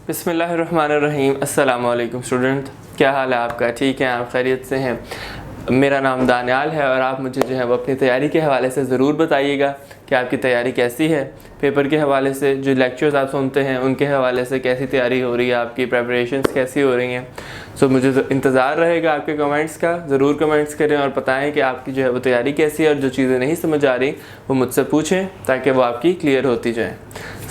बिस्मिल्लाहिर्रहमानिर्रहीम। अस्सलाम वालेकुम स्टूडेंट, क्या हाल है आपका? ठीक है, आप खैरियत से हैं? मेरा नाम दानियाल है और आप मुझे जो है वो अपनी तैयारी के हवाले से ज़रूर बताइएगा कि आपकी तैयारी कैसी है। पेपर के हवाले से जो लेक्चर्स आप सुनते हैं उनके हवाले से कैसी तैयारी हो रही है, आपकी प्रेपरेशंस कैसी हो रही हैं। सो मुझे इंतज़ार रहेगा आपके कमेंट्स का। ज़रूर कमेंट्स करें और बताएं कि आपकी जो है वो तैयारी कैसी है, और जो चीज़ें नहीं समझ आ रही वो मुझसे पूछें ताकि वो आपकी क्लियर होती जाएँ।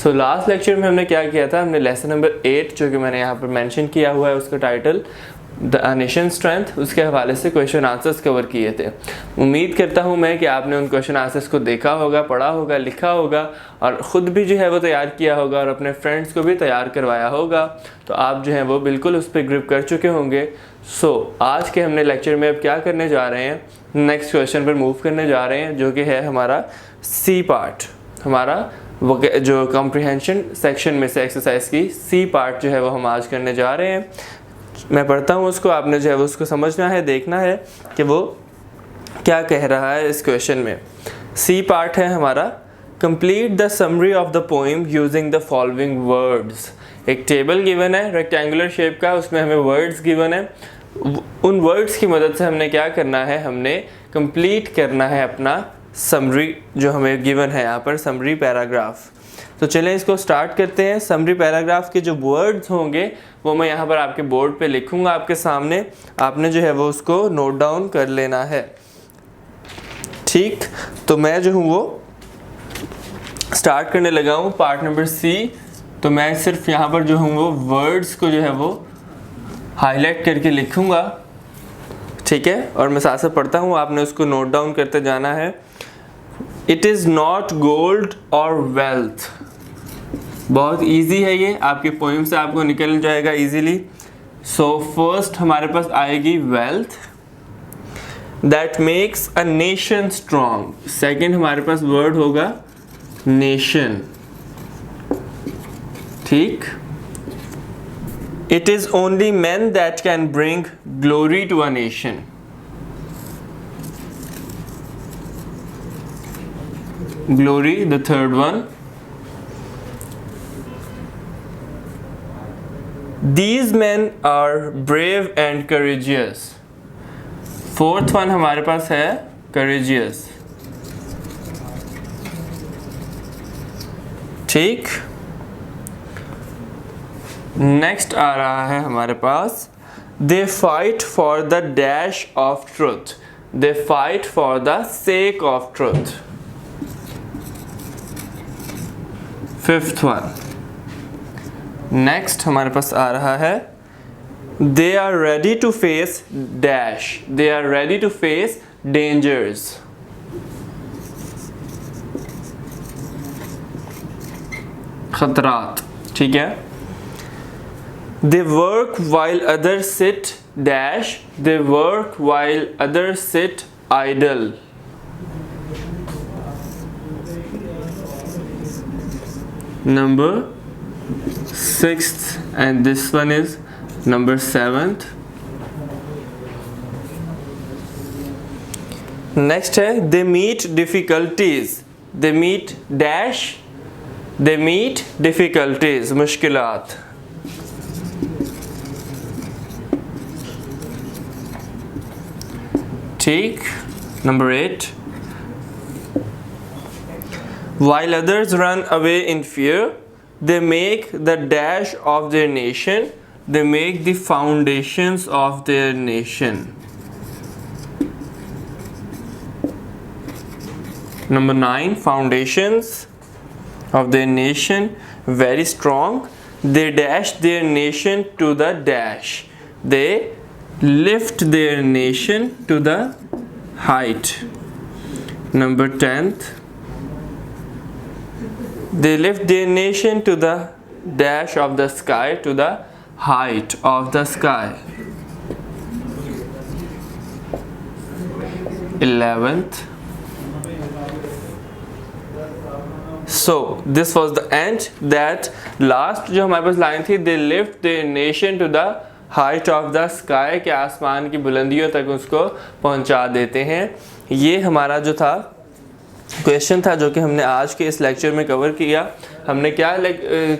सो लास्ट लेक्चर में हमने क्या किया था, हमने लेसन नंबर 8 जो कि मैंने यहाँ पर मेंशन किया हुआ है, उसका टाइटल द नेशन स्ट्रेंथ, उसके हवाले से क्वेश्चन आंसर्स कवर किए थे। उम्मीद करता हूँ मैं कि आपने उन क्वेश्चन आंसर्स को देखा होगा, पढ़ा होगा, लिखा होगा और ख़ुद भी जो है वो तैयार किया होगा और अपने फ्रेंड्स को भी तैयार करवाया होगा। तो आप जो है वो बिल्कुल उस पर ग्रिप कर चुके होंगे। सो आज के हमने लेक्चर में अब क्या करने जा रहे हैं, नेक्स्ट क्वेश्चन पर मूव करने जा रहे हैं, जो कि है हमारा सी पार्ट। हमारा जो कॉम्प्रिहेंशन सेक्शन में से एक्सरसाइज की सी पार्ट जो है वो हम आज करने जा रहे हैं। मैं पढ़ता हूँ उसको, आपने जो है वो उसको समझना है, देखना है कि वो क्या कह रहा है इस क्वेश्चन में। सी पार्ट है हमारा, complete the summary of the poem using the following words. एक टेबल गिवन है रेक्टेंगुलर शेप का, उसमें हमें वर्ड्स गिवन है। उन वर्ड्स की मदद से हमने क्या करना है, हमने कंप्लीट करना है अपना समरी जो हमें गिवन है यहाँ पर, समरी पैराग्राफ। तो चलें इसको स्टार्ट करते हैं। समरी पैराग्राफ के जो वर्ड्स होंगे वो मैं यहाँ पर आपके बोर्ड पे लिखूँगा आपके सामने, आपने जो है वो उसको नोट डाउन कर लेना है। ठीक, तो मैं जो हूँ वो स्टार्ट करने लगा हूँ पार्ट नंबर सी। तो मैं सिर्फ यहाँ पर जो हूँ वो वर्ड्स को जो है वो हाईलाइट करके लिखूँगा, ठीक है, और मैं साथ साथ पढ़ता हूँ, आपने उसको नोट डाउन करते जाना है। इट इज़ नॉट गोल्ड और वेल्थ। बहुत इजी है ये, आपके पोइम से आपको निकल जाएगा इजीली। सो फर्स्ट हमारे पास आएगी wealth, that makes a nation strong. Second हमारे पास वर्ड होगा नेशन, ठीक। It is only men that can bring glory to a nation. Glory, the third one. These men are brave and courageous. Fourth one हमारे पास है courageous, ठीक। Next आ रहा है हमारे पास they fight for the dash of truth. They fight for the sake of truth. Fifth one. Next हमारे पास आ रहा है they are ready to face dash, they are ready to face dangers. खतरात, ठीक है। They work while other sit dash, they work while other sit idle. Number 6th and this one is number 7th. Next है they meet difficulties, they meet dash, they meet difficulties, मुश्किलात। ठीक। Number 8, while others run away in fear, they make the dash of their nation, they make the foundations of their nation. Number 9, foundations of their nation very strong, they dash their nation to the dash, they lift their nation to the height. Number 10th, they lift their nation to the dash of the sky, to the height of the sky. 11th. So this was the end, that last जो हमारे पास line थी, they lift their nation to the height of the sky, के आसमान की बुलंदियों तक उसको पहुंचा देते हैं। ये हमारा जो था क्वेश्चन था जो कि हमने आज के इस लेक्चर में कवर किया। हमने क्या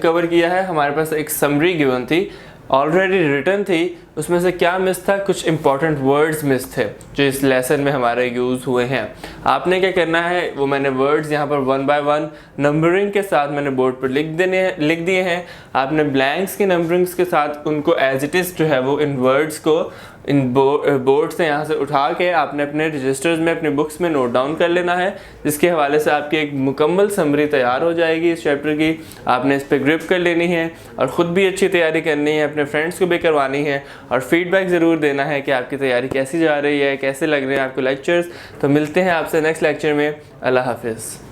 कवर किया है, हमारे पास एक समरी गिवन थी, ऑलरेडी रिटन थी, उसमें से क्या मिस था, कुछ इंपॉर्टेंट वर्ड्स मिस थे जो इस लेसन में हमारे यूज़ हुए हैं। आपने क्या करना है, वो मैंने वर्ड्स यहाँ पर 1 बाय 1 नंबरिंग के साथ मैंने बोर्ड पर लिख दिए हैं। आपने ब्लैंक्स की नंबरिंग्स के साथ उनको एज इट इज़ जो है वो इन वर्ड्स को इन बोर्ड से यहाँ से उठा के आपने अपने रजिस्टर्स में, अपने बुक्स में नोट डाउन कर लेना है, जिसके हवाले से आपकी एक मुकम्मल समरी तैयार हो जाएगी इस चैप्टर की। आपने इस पर ग्रिप कर लेनी है और ख़ुद भी अच्छी तैयारी करनी है, अपने फ्रेंड्स को भी करवानी है और फीडबैक ज़रूर देना है कि आपकी तैयारी कैसी जा रही है, कैसे लग रहे हैं आपको लेक्चर्स। तो मिलते हैं आपसे नेक्स्ट लेक्चर में। अल्लाह हाफिज़।